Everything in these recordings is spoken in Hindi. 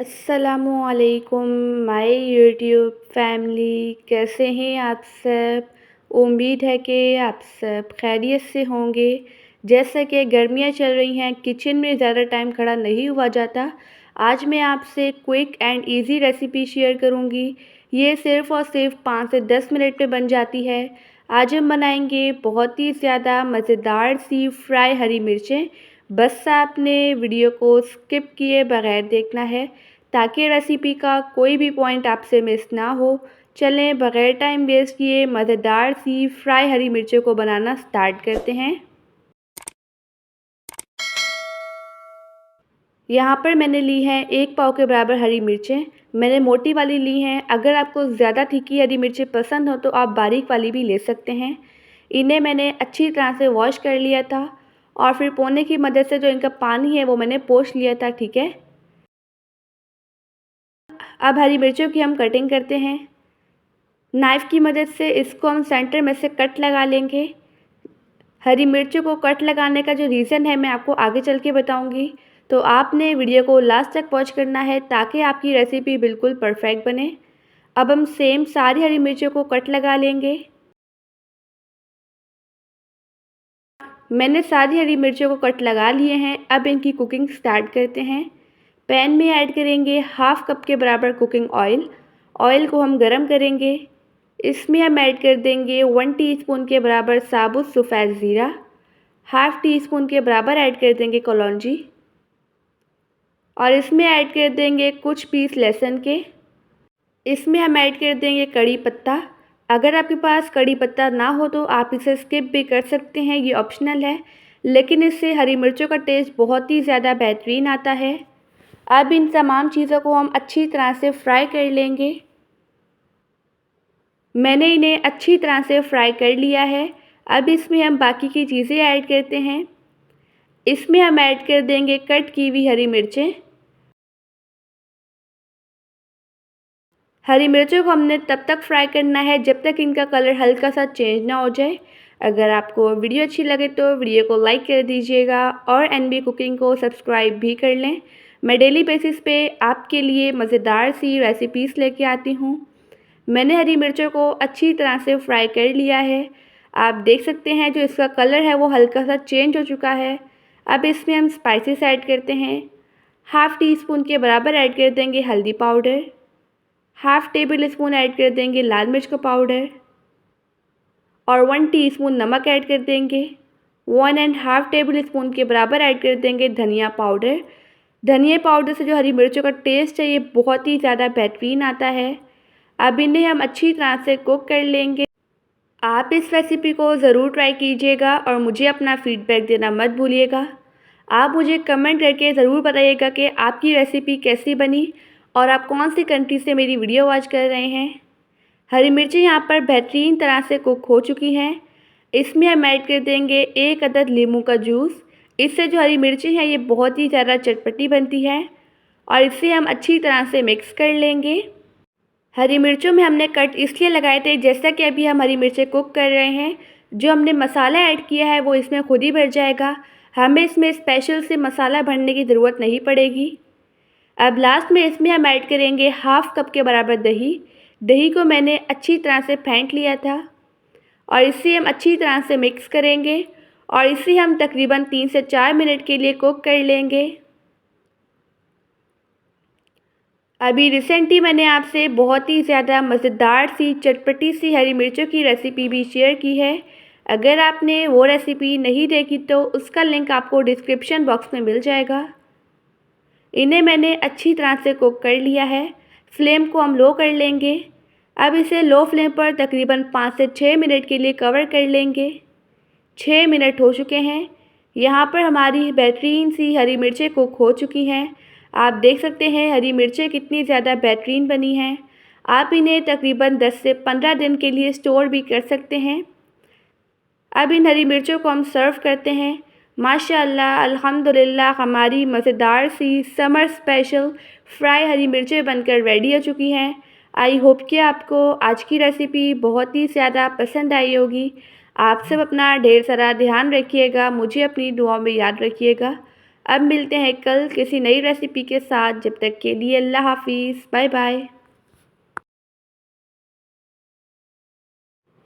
अस्सलामुअलैकुम माय यूट्यूब फैमिली, कैसे हैं आप सब। उम्मीद है कि आप सब खैरियत से होंगे। जैसा कि गर्मियां चल रही हैं, किचन में ज़्यादा टाइम खड़ा नहीं हुआ जाता। आज मैं आपसे quick and easy recipe share करूंगी। ये सिर्फ़ और सिर्फ 5 से 10 मिनट में बन जाती है। आज हम बनाएंगे बहुत ही ज़्यादा मज़ेदार सी फ्राई हरी मिर्चें। बस आपने वीडियो को स्किप किए बगैर देखना है ताकि रेसिपी का कोई भी पॉइंट आपसे मिस ना हो। चलें बगैर टाइम वेस्ट किए मज़ेदार सी फ्राई हरी मिर्चों को बनाना स्टार्ट करते हैं। यहाँ पर मैंने ली हैं 1 पाव के बराबर हरी मिर्चें। मैंने मोटी वाली ली हैं। अगर आपको ज़्यादा तीखी हरी मिर्चें पसंद हो तो आप बारीक वाली भी ले सकते हैं। इन्हें मैंने अच्छी तरह से वॉश कर लिया था और फिर पोंछे की मदद से जो इनका पानी है वो मैंने पोंछ लिया था। ठीक है, अब हरी मिर्चों की हम कटिंग करते हैं। नाइफ़ की मदद से इसको हम सेंटर में से कट लगा लेंगे। हरी मिर्चों को कट लगाने का जो रीज़न है मैं आपको आगे चल के बताऊंगी, तो आपने वीडियो को लास्ट तक वॉच करना है ताकि आपकी रेसिपी बिल्कुल परफेक्ट बने। अब हम सेम सारी हरी मिर्चों को कट लगा लेंगे। मैंने सारी हरी मिर्चों को कट लगा लिए हैं। अब इनकी कुकिंग स्टार्ट करते हैं। पैन में ऐड करेंगे हाफ़ कप के बराबर कुकिंग ऑयल। ऑयल को हम गरम करेंगे। इसमें हम ऐड कर देंगे 1 टीस्पून के बराबर साबुत सफ़ेद ज़ीरा। हाफ़ टी स्पून के बराबर ऐड कर देंगे कलौंजी और इसमें ऐड कर देंगे कुछ पीस लहसुन के। इसमें हम ऐड कर देंगे कड़ी पत्ता। अगर आपके पास कड़ी पत्ता ना हो तो आप इसे स्किप भी कर सकते हैं, ये ऑप्शनल है, लेकिन इससे हरी मिर्चों का टेस्ट बहुत ही ज़्यादा बेहतरीन आता है। अब इन तमाम चीज़ों को हम अच्छी तरह से फ्राई कर लेंगे। मैंने इन्हें अच्छी तरह से फ्राई कर लिया है। अब इसमें हम बाकी की चीज़ें ऐड करते हैं। इसमें हम ऐड कर देंगे कट की हुई हरी मिर्चें। हरी मिर्चों को हमने तब तक फ्राई करना है जब तक इनका कलर हल्का सा चेंज ना हो जाए। अगर आपको वीडियो अच्छी लगे तो वीडियो को लाइक कर दीजिएगा और एनबी कुकिंग को सब्सक्राइब भी कर लें। मैं डेली बेसिस पे आपके लिए मज़ेदार सी रेसिपीज़ लेके आती हूँ। मैंने हरी मिर्चों को अच्छी तरह से फ्राई कर लिया है। आप देख सकते हैं जो इसका कलर है वो हल्का सा चेंज हो चुका है। अब इसमें हम स्पाइसेस ऐड करते हैं। हाफ़ टी स्पून के बराबर ऐड कर देंगे हल्दी powder. Half table spoon add कर देंगे लाल मिर्च का पाउडर और 1 टीस्पून नमक ऐड कर देंगे। 1 एंड हाफ़ टेबल स्पून के बराबर ऐड कर देंगे धनिया पाउडर। धनिया पाउडर से जो हरी मिर्चों का टेस्ट है ये बहुत ही ज़्यादा बेहतरीन आता है। अब इन्हें हम अच्छी तरह से कुक कर लेंगे। आप इस रेसिपी को ज़रूर ट्राई कीजिएगा और मुझे अपना फ़ीडबैक देना मत भूलिएगा। आप मुझे कमेंट करके ज़रूर बताइएगा कि आपकी रेसिपी कैसी बनी और आप कौन सी कंट्री से मेरी वीडियो वॉच कर रहे हैं। हरी मिर्ची यहाँ पर बेहतरीन तरह से कुक हो चुकी हैं। इसमें हम ऐड कर देंगे 1 अदद नींबू का जूस। इससे जो हरी मिर्ची है ये बहुत ही ज़्यादा चटपटी बनती है और इसे हम अच्छी तरह से मिक्स कर लेंगे। हरी मिर्चों में हमने कट इसलिए लगाए थे जैसा कि अभी हम हरी मिर्चें कुक कर रहे हैं, जो हमने मसाला ऐड किया है वो इसमें खुद ही भर जाएगा। हमें इसमें स्पेशल से मसाला भरने की ज़रूरत नहीं पड़ेगी। अब लास्ट में इसमें हम ऐड करेंगे हाफ़ कप के बराबर दही। दही को मैंने अच्छी तरह से फेंट लिया था और इसे हम अच्छी तरह से मिक्स करेंगे और इसे हम तकरीबन 3 से 4 मिनट के लिए कुक कर लेंगे। अभी रिसेंटली मैंने आपसे बहुत ही ज़्यादा मज़ेदार सी चटपटी सी हरी मिर्चों की रेसिपी भी शेयर की है। अगर आपने वो रेसिपी नहीं देखी तो उसका लिंक आपको डिस्क्रिप्शन बॉक्स में मिल जाएगा। इन्हें मैंने अच्छी तरह से कुक कर लिया है। फ्लेम को हम लो कर लेंगे। अब इसे लो फ्लेम पर तकरीबन 5 से 6 मिनट के लिए कवर कर लेंगे। 6 मिनट हो चुके हैं। यहाँ पर हमारी बेहतरीन सी हरी मिर्चें कुक हो चुकी हैं। आप देख सकते हैं हरी मिर्चें कितनी ज़्यादा बेहतरीन बनी हैं। आप इन्हें तकरीबन 10 से 15 दिन के लिए स्टोर भी कर सकते हैं। अब इन हरी मिर्चों को हम सर्व करते हैं। माशाअल्लाह अल्हम्दुलिल्लाह हमारी मज़ेदार सी समर स्पेशल फ्राई हरी मिर्चें बनकर रेडी हो चुकी हैं। आई होप कि आपको आज की रेसिपी बहुत ही ज़्यादा पसंद आई होगी। आप सब अपना ढेर सारा ध्यान रखिएगा, मुझे अपनी दुआओं में याद रखिएगा। अब मिलते हैं कल किसी नई रेसिपी के साथ। जब तक के लिए अल्लाह हाफिज़, बाय बाय।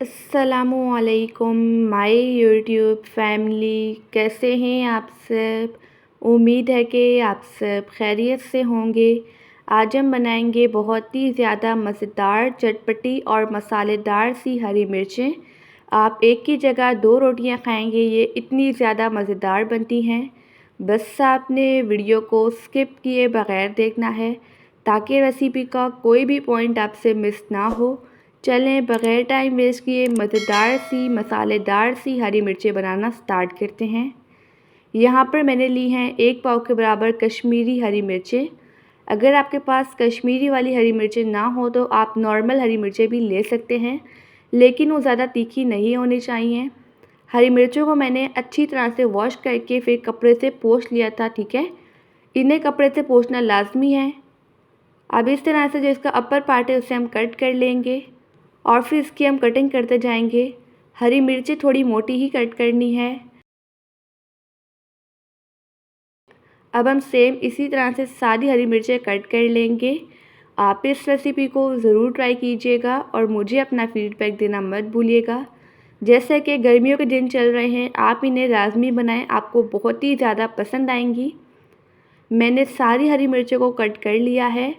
अस्सलामुअलैकुम माय यूट्यूब फैमिली, कैसे हैं आप सब? उम्मीद है कि आप सब खैरियत से होंगे। आज हम बनाएंगे बहुत ही ज़्यादा मज़ेदार, चटपटी और मसालेदार सी हरी मिर्चें। आप एक की जगह 2 रोटियां खाएंगे, ये इतनी ज़्यादा मज़ेदार बनती हैं। बस आपने वीडियो को स्किप किए बग़ैर देखना है ताकि रेसिपी का कोई भी पॉइंट आपसे मिस ना हो। चलें बग़ैर टाइम वेस्ट किए मज़ेदार सी मसालेदार सी हरी मिर्चें बनाना स्टार्ट करते हैं। यहाँ पर मैंने ली हैं 1 पाव के बराबर कश्मीरी हरी मिर्चें। अगर आपके पास कश्मीरी वाली हरी मिर्चें ना हो तो आप नॉर्मल हरी मिर्चें भी ले सकते हैं, लेकिन वो ज़्यादा तीखी नहीं होनी चाहिए। हरी मिर्चों को मैंने अच्छी तरह से वॉश करके फिर कपड़े से पोंछ लिया था, ठीक है। इन्हें कपड़े से पोंछना लाजमी है। अब इस तरह से जो इसका अपर पार्ट है उसे हम कट कर लेंगे और फिर इसकी हम कटिंग करते जाएंगे। हरी मिर्चें थोड़ी मोटी ही कट करनी है। अब हम सेम इसी तरह से सारी हरी मिर्चें कट कर लेंगे। आप इस रेसिपी को ज़रूर ट्राई कीजिएगा और मुझे अपना फीडबैक देना मत भूलिएगा। जैसे कि गर्मियों के दिन चल रहे हैं, आप इन्हें लाजमी बनाएं, आपको बहुत ही ज़्यादा पसंद आएंगी। मैंने सारी हरी मिर्चों को कट कर लिया है।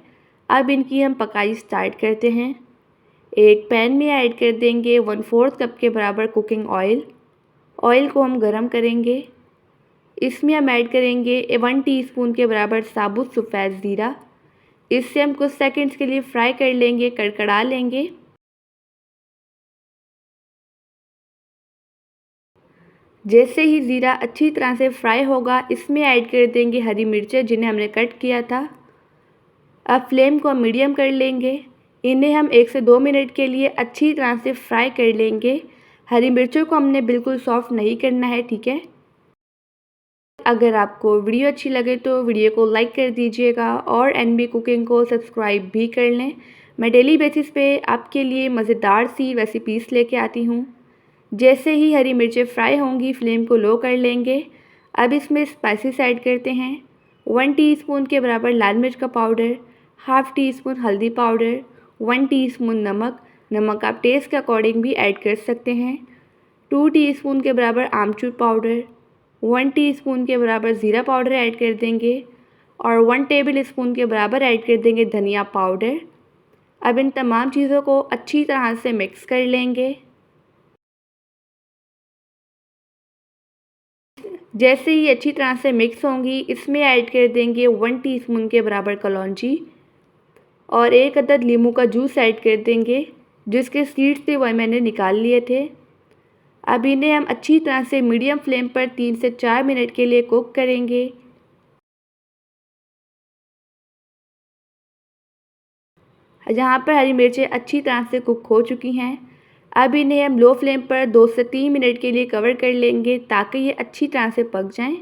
अब इनकी हम पकाई स्टार्ट करते हैं। एक पैन में ऐड कर देंगे 1/4 कप के बराबर कुकिंग ऑयल। ऑयल को हम गरम करेंगे। इसमें हम ऐड करेंगे 1 टीस्पून के बराबर साबुत सफ़ेद ज़ीरा। इससे हम कुछ सेकंड्स के लिए फ्राई कर लेंगे, कड़कड़ा लेंगे। जैसे ही ज़ीरा अच्छी तरह से फ्राई होगा, इसमें ऐड कर देंगे हरी मिर्चें जिन्हें हमने कट किया था। अब फ्लेम को मीडियम कर लेंगे। इन्हें हम 1 से 2 मिनट के लिए अच्छी तरह से फ्राई कर लेंगे। हरी मिर्चों को हमने बिल्कुल सॉफ्ट नहीं करना है, ठीक है। अगर आपको वीडियो अच्छी लगे तो वीडियो को लाइक कर दीजिएगा और एनबी कुकिंग को सब्सक्राइब भी कर लें। मैं डेली बेसिस पे आपके लिए मज़ेदार सी रेसिपीज़ लेके आती हूँ। जैसे ही हरी मिर्चें फ्राई होंगी, फ्लेम को लो कर लेंगे। अब इसमें स्पाइसेस ऐड करते हैं। 1 टीस्पून के बराबर लाल मिर्च का पाउडर, हाफ़ टी स्पून हल्दी पाउडर, 1 टीस्पून नमक। नमक आप टेस्ट के अकॉर्डिंग भी ऐड कर सकते हैं। 2 टीस्पून के बराबर आमचूर पाउडर, 1 टीस्पून के बराबर ज़ीरा पाउडर ऐड कर देंगे और 1 टेबल स्पून के बराबर ऐड कर देंगे धनिया पाउडर। अब इन तमाम चीज़ों को अच्छी तरह से मिक्स कर लेंगे। जैसे ही अच्छी तरह से मिक्स होंगी, इसमें ऐड कर देंगे 1 टीस्पून के बराबर कलौंजी और 1 अदद नींबू का जूस ऐड कर देंगे। जिसके सीड्स थे वह मैंने निकाल लिए थे। अब इन्हें हम अच्छी तरह से मीडियम फ्लेम पर 3 से 4 मिनट के लिए कुक करेंगे। जहाँ पर हरी मिर्चें अच्छी तरह से कुक हो चुकी हैं, अब इन्हें हम लो फ्लेम पर 2 से 3 मिनट के लिए कवर कर लेंगे ताकि ये अच्छी तरह से पक जाएं।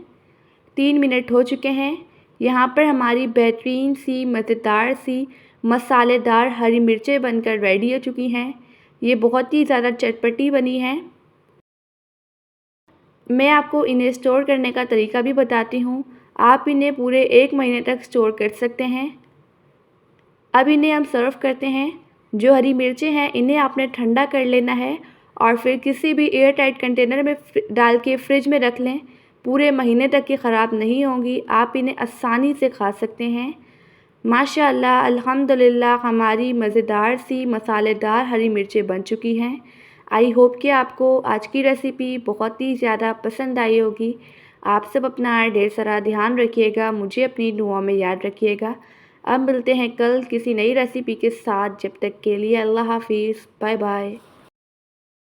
3 मिनट हो चुके हैं। यहाँ पर हमारी बेहतरीन सी मज़ेदार सी मसालेदार हरी मिर्चें बनकर रेडी हो चुकी हैं। ये बहुत ही ज़्यादा चटपटी बनी हैं। मैं आपको इन्हें स्टोर करने का तरीका भी बताती हूँ। आप इन्हें पूरे 1 महीने तक स्टोर कर सकते हैं। अब इन्हें हम सर्व करते हैं। जो हरी मिर्चें हैं इन्हें आपने ठंडा कर लेना है और फिर किसी भी एयर टाइट कंटेनर में डाल के फ्रिज में रख लें। पूरे महीने तक ये ख़राब नहीं होंगी। आप इन्हें आसानी से खा सकते हैं। माशाअल्लाह अल्हम्दुलिल्लाह हमारी मज़ेदार सी मसालेदार हरी मिर्चें बन चुकी हैं। आई होप कि आपको आज की रेसिपी बहुत ही ज़्यादा पसंद आई होगी। आप सब अपना ढेर सारा ध्यान रखिएगा, मुझे अपनी दुआओं में याद रखिएगा। अब मिलते हैं कल किसी नई रेसिपी के साथ। जब तक के लिए अल्लाह हाफिज़, बाय बाय।